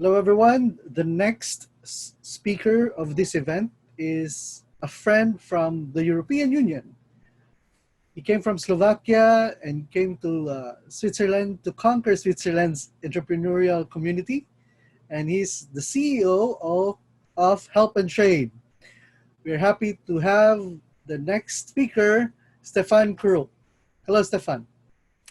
Hello, everyone. The next speaker of this event is a friend from the European Union. He came from Slovakia and came to Switzerland to conquer Switzerland's entrepreneurial community. And he's the CEO of Help and Trade. We're happy to have the next speaker, STEFAN KURUC. Hello, Stefan.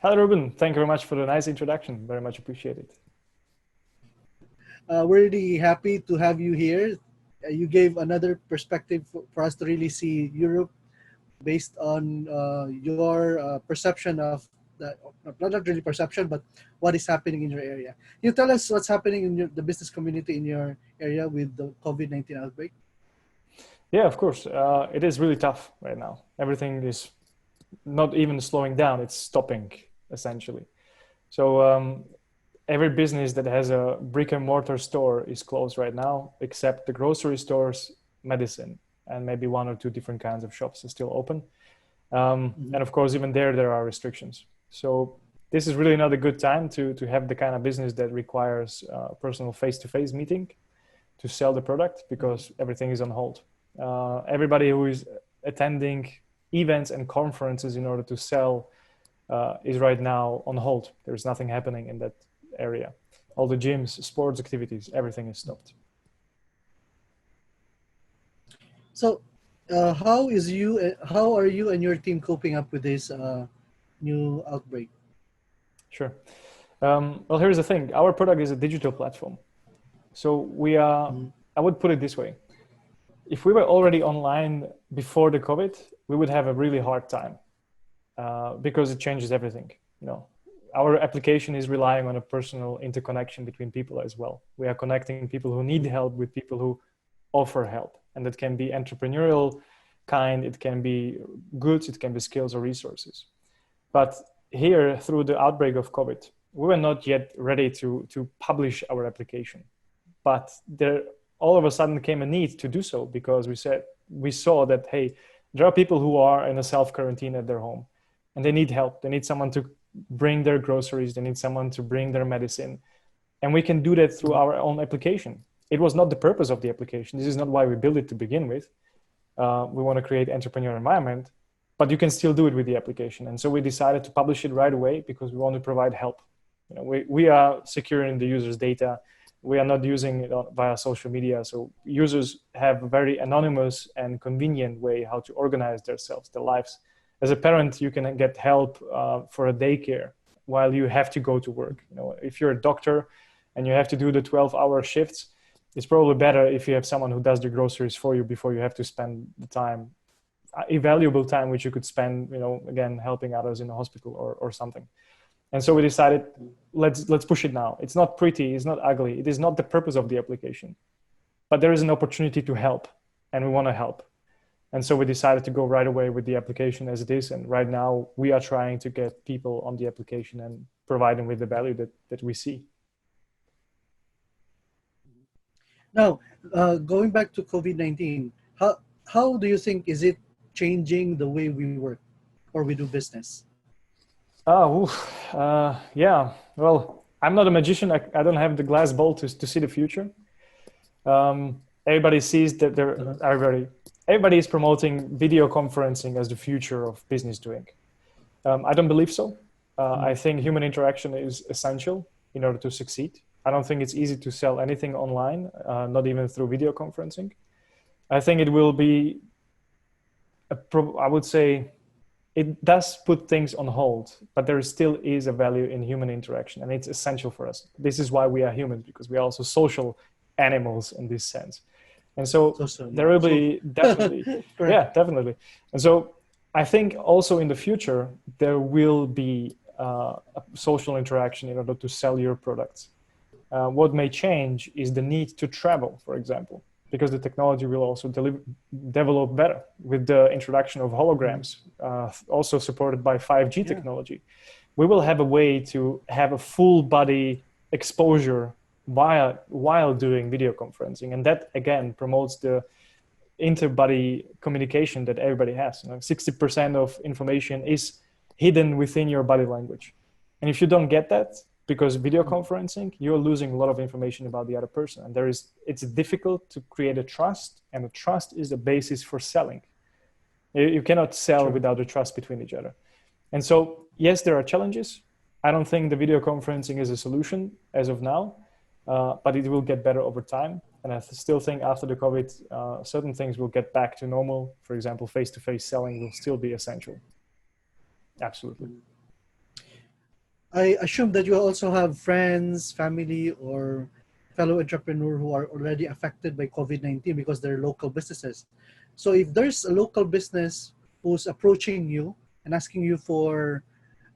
Hello, Ruben. Thank you very much for the nice introduction. Very much appreciated. We're really happy to have you here. You gave another perspective for us to really see Europe based on your perception of the, not really perception, but what is happening in your area. Can you tell us what's happening in the business community in your area with the COVID-19 outbreak? Yeah, of course. It is really tough right now. Everything is not even slowing down. It's stopping, essentially. So every business that has a brick and mortar store is closed right now, except the grocery stores, medicine, and maybe one or two different kinds of shops are still open. And of course, even there are restrictions. So this is really not a good time to have the kind of business that requires personal face-to-face meeting to sell the product, because everything is on hold. Everybody who is attending events and conferences in order to sell is right now on hold. There's nothing happening in that area. All the gyms, sports activities, everything is stopped. So how are you and your team coping up with this new outbreak? Sure. Well, here's the thing. Our product is a digital platform. So we are, I would put it this way. If we were already online before the COVID, we would have a really hard time because it changes everything. You know, our application is relying on a personal interconnection between people as well. We are connecting people who need help with people who offer help. And that can be entrepreneurial kind, it can be goods, it can be skills or resources. But here, through the outbreak of COVID, we were not yet ready to publish our application. But there all of a sudden came a need to do so, because we saw that, hey, there are people who are in a self-quarantine at their home and they need help. They need someone to bring their groceries. They need someone to bring their medicine. And we can do that through our own application. It was not the purpose of the application. This is not why we built it to begin with. We want to create entrepreneurial environment, but you can still do it with the application. And so we decided to publish it right away because we want to provide help. You know, we are securing the user's data. We are not using it via social media. So users have a very anonymous and convenient way how to organize themselves, their lives. As a parent, you can get help for a daycare while you have to go to work. You know, if you're a doctor and you have to do the 12-hour shifts, it's probably better if you have someone who does the groceries for you before you have to spend the time, invaluable time, which you could spend, you know, again, helping others in a hospital or something. And so we decided, let's push it now. It's not pretty, it's not ugly. It is not the purpose of the application, but there is an opportunity to help and we want to help. And so we decided to go right away with the application as it is. And right now we are trying to get people on the application and provide them with the value that we see. Now, going back to COVID-19, how do you think is it changing the way we work or we do business? Yeah, well, I'm not a magician. I don't have the glass ball to see the future. Everybody sees that everybody is promoting video conferencing as the future of business doing. I don't believe so. I think human interaction is essential in order to succeed. I don't think it's easy to sell anything online, not even through video conferencing. I think it will be, I would say, it does put things on hold, but there still is a value in human interaction, and it's essential for us. This is why we are humans, because we are also social animals in this sense. And so there will be definitely, yeah, definitely. And so I think also in the future, there will be a social interaction in order to sell your products. What may change is the need to travel, for example, because the technology will also develop better with the introduction of holograms, also supported by 5G technology. We will have a way to have a full body exposure while doing video conferencing. And that, again, promotes the inter-body communication that everybody has. You know, 60% of information is hidden within your body language. And if you don't get that, because video conferencing, you're losing a lot of information about the other person. And it's difficult to create a trust, and the trust is the basis for selling. You cannot sell without the trust between each other. And so, yes, there are challenges. I don't think the video conferencing is a solution as of now, but it will get better over time. And I still think after the COVID, certain things will get back to normal. For example, face-to-face selling will still be essential. Absolutely. I assume that you also have friends, family, or fellow entrepreneur who are already affected by COVID-19 because they're local businesses. So if there's a local business who's approaching you and asking you for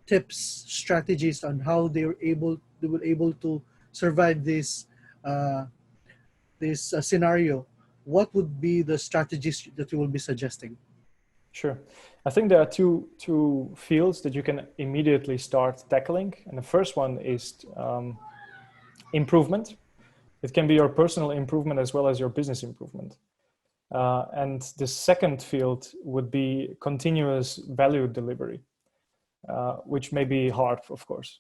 tips, strategies on how they will able to survive this scenario, what would be the strategies that you will be suggesting? Sure. I think there are two fields that you can immediately start tackling. And the first one is improvement. It can be your personal improvement as well as your business improvement. And the second field would be continuous value delivery, which may be hard, of course.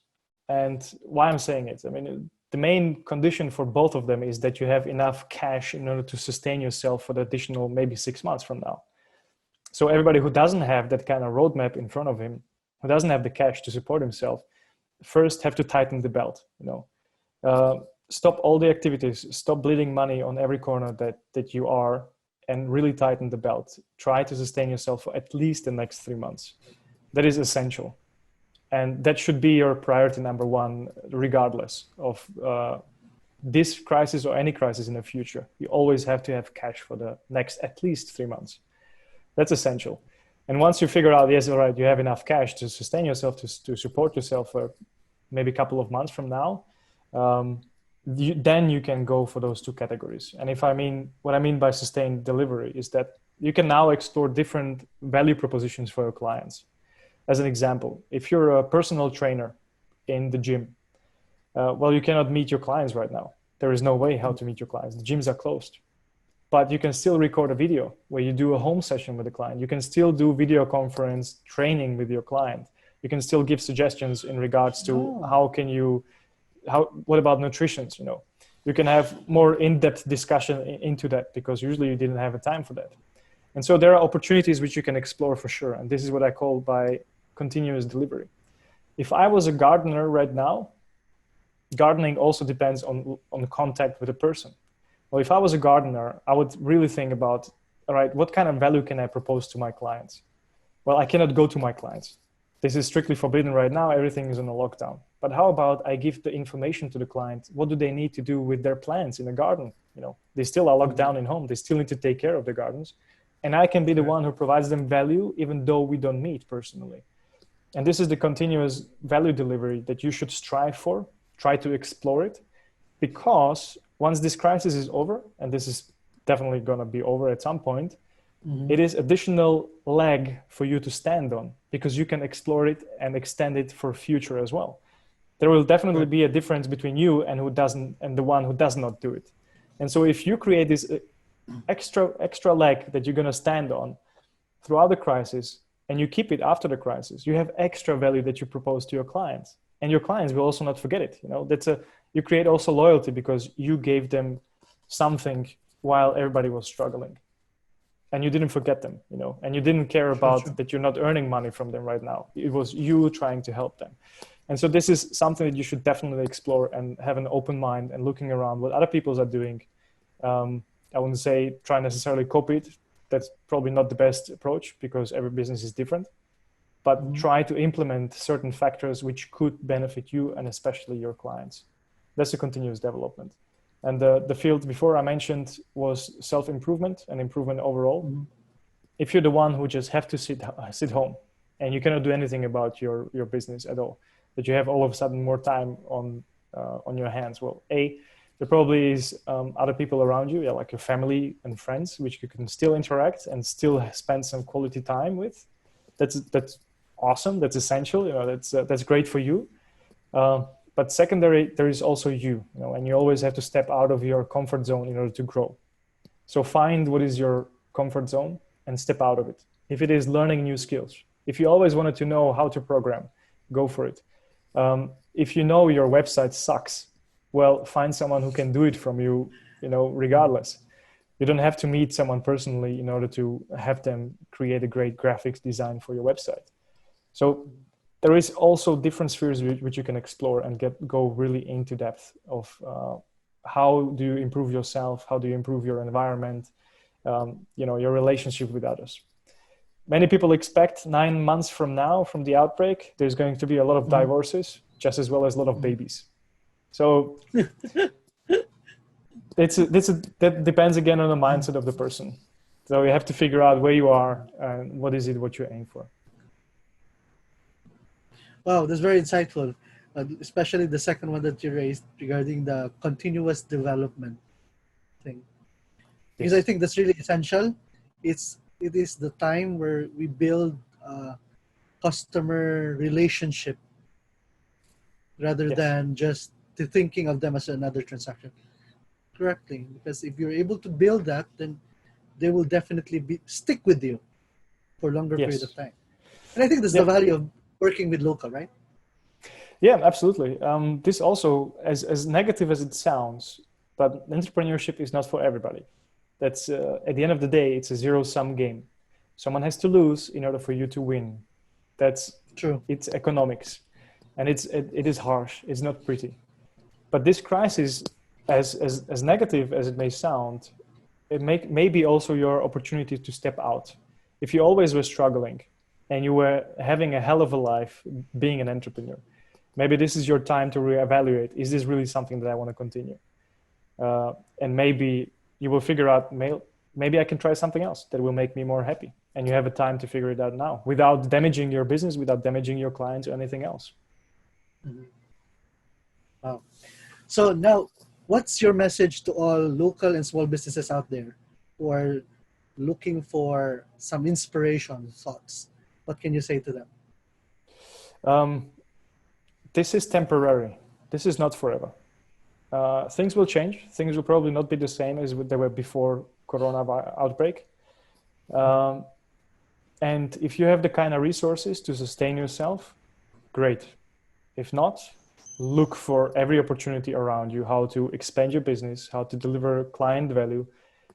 And why I'm saying it, I mean, the main condition for both of them is that you have enough cash in order to sustain yourself for the additional maybe 6 months from now. So everybody who doesn't have that kind of roadmap in front of him, who doesn't have the cash to support himself, first have to tighten the belt, stop all the activities, stop bleeding money on every corner that you are, and really tighten the belt. Try to sustain yourself for at least the next 3 months. That is essential. And that should be your priority number one, regardless of this crisis or any crisis in the future. You always have to have cash for the next at least 3 months. That's essential. And once you figure out, yes, all right, you have enough cash to sustain yourself, to support yourself for maybe a couple of months from now, then you can go for those two categories. And what I mean by sustained delivery is that you can now explore different value propositions for your clients. As an example, if you're a personal trainer in the gym, well, you cannot meet your clients right now. There is no way how to meet your clients. The gyms are closed. But you can still record a video where you do a home session with the client. You can still do video conference training with your client. You can still give suggestions in regards to what about nutrition? You can have more in-depth discussion into that because usually you didn't have the time for that. And so there are opportunities which you can explore for sure. And this is what I call by continuous delivery. If I was a gardener right now, gardening also depends on contact with a person. Well, if I was a gardener, I would really think about, all right, what kind of value can I propose to my clients? Well, I cannot go to my clients. This is strictly forbidden right now. Everything is on a lockdown. But how about I give the information to the client? What do they need to do with their plants in the garden? They still are locked down in home. They still need to take care of their gardens. And I can be the one who provides them value, even though we don't meet personally. And this is the continuous value delivery that you should strive for. Try to explore it, because once this crisis is over, and this is definitely going to be over at some point, it is additional leg for you to stand on, because you can explore it and extend it for future as well. There will definitely be a difference between you and the one who does not do it. And so if you create this extra leg that you're going to stand on throughout the crisis, and you keep it after the crisis, you have extra value that you propose to your clients. And your clients will also not forget it. You create also loyalty because you gave them something while everybody was struggling, and you didn't forget them, and you didn't care about that you're not earning money from them right now. It was you trying to help them. And so this is something that you should definitely explore and have an open mind and looking around what other people are doing. I wouldn't say try necessarily copy it. That's probably not the best approach because every business is different. But try to implement certain factors which could benefit you and especially your clients. That's a continuous development. And the field before I mentioned was self-improvement and improvement overall. If you're the one who just have to sit home and you cannot do anything about your business at all, that you have all of a sudden more time on your hands, well, there probably is other people around you, like your family and friends, which you can still interact and still spend some quality time with. That's awesome. That's essential. That's great for you. But secondary, there is also you, and you always have to step out of your comfort zone in order to grow. So find what is your comfort zone and step out of it. If it is learning new skills, if you always wanted to know how to program, go for it. If you know your website sucks, well, find someone who can do it from you, regardless. You don't have to meet someone personally in order to have them create a great graphics design for your website. So there is also different spheres which you can explore and go really into depth of how do you improve yourself, how do you improve your environment, your relationship with others. Many people expect 9 months from now, from the outbreak, there's going to be a lot of divorces, just as well as a lot of babies. So that depends again on the mindset of the person. So you have to figure out where you are and what is it what you aim for. Wow, that's very insightful, especially the second one that you raised regarding the continuous development thing. Because I think that's really essential. It is the time where we build customer relationship rather than just thinking of them as another transaction. Correctly, because if you're able to build that, then they will definitely stick with you for a longer period of time. And I think that's the value of working with local, right? Yeah, absolutely. This also, as negative as it sounds, but entrepreneurship is not for everybody. That's at the end of the day, it's a zero-sum game. Someone has to lose in order for you to win. That's true. It's economics, and it is harsh. It's not pretty. But this crisis, as negative as it may sound, it may be also your opportunity to step out. If you always were struggling and you were having a hell of a life being an entrepreneur, maybe this is your time to reevaluate. Is this really something that I want to continue? And maybe you will figure out, maybe I can try something else that will make me more happy. And you have a time to figure it out now without damaging your business, without damaging your clients or anything else. Mm-hmm. Wow. So now, what's your message to all local and small businesses out there who are looking for some inspiration, thoughts? What can you say to them? This is temporary. This is not forever. Things will change. Things will probably not be the same as they were before Corona outbreak. And if you have the kind of resources to sustain yourself, great. If not, look for every opportunity around you, how to expand your business, how to deliver client value,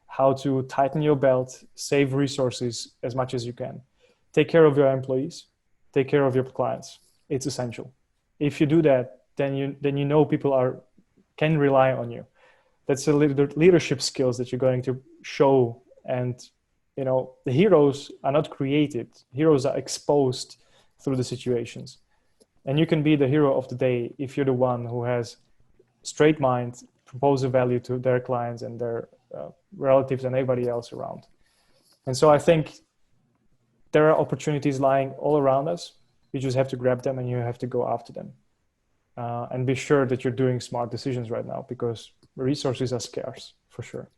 how to tighten your belt, save resources as much as you can. Take care of your employees, take care of your clients. It's essential. If you do that, then you know people can rely on you. That's the leadership skills that you're going to show. And the heroes are not created. Heroes are exposed through the situations. And you can be the hero of the day if you're the one who has straight mind, propose a value to their clients and their relatives and everybody else around. And so I think there are opportunities lying all around us. You just have to grab them and you have to go after them. And be sure that you're doing smart decisions right now, because resources are scarce, for sure.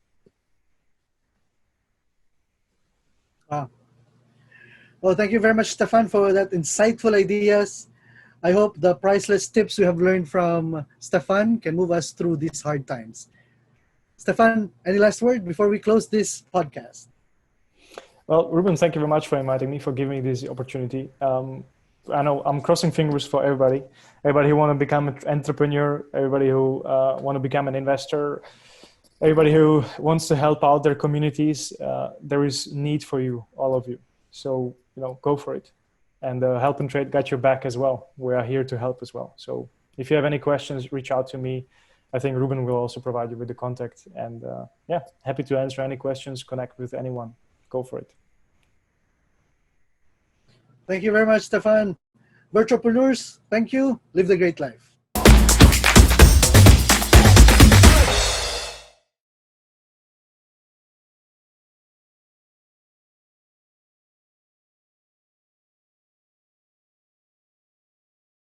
Wow. Well, thank you very much, Stefan, for that insightful ideas. I hope the priceless tips we have learned from Stefan can move us through these hard times. Stefan, any last word before we close this podcast? Well, Ruben, thank you very much for inviting me, for giving me this opportunity. I know I'm crossing fingers for everybody who want to become an entrepreneur, everybody who want to become an investor, everybody who wants to help out their communities. There is need for you, all of you. So, go for it. And Help and Trade got your back as well. We are here to help as well. So if you have any questions, reach out to me. I think Ruben will also provide you with the contact. And happy to answer any questions, connect with anyone. Go for it. Thank you very much, Stefan. VirtualPreneur's, thank you. Live the great life.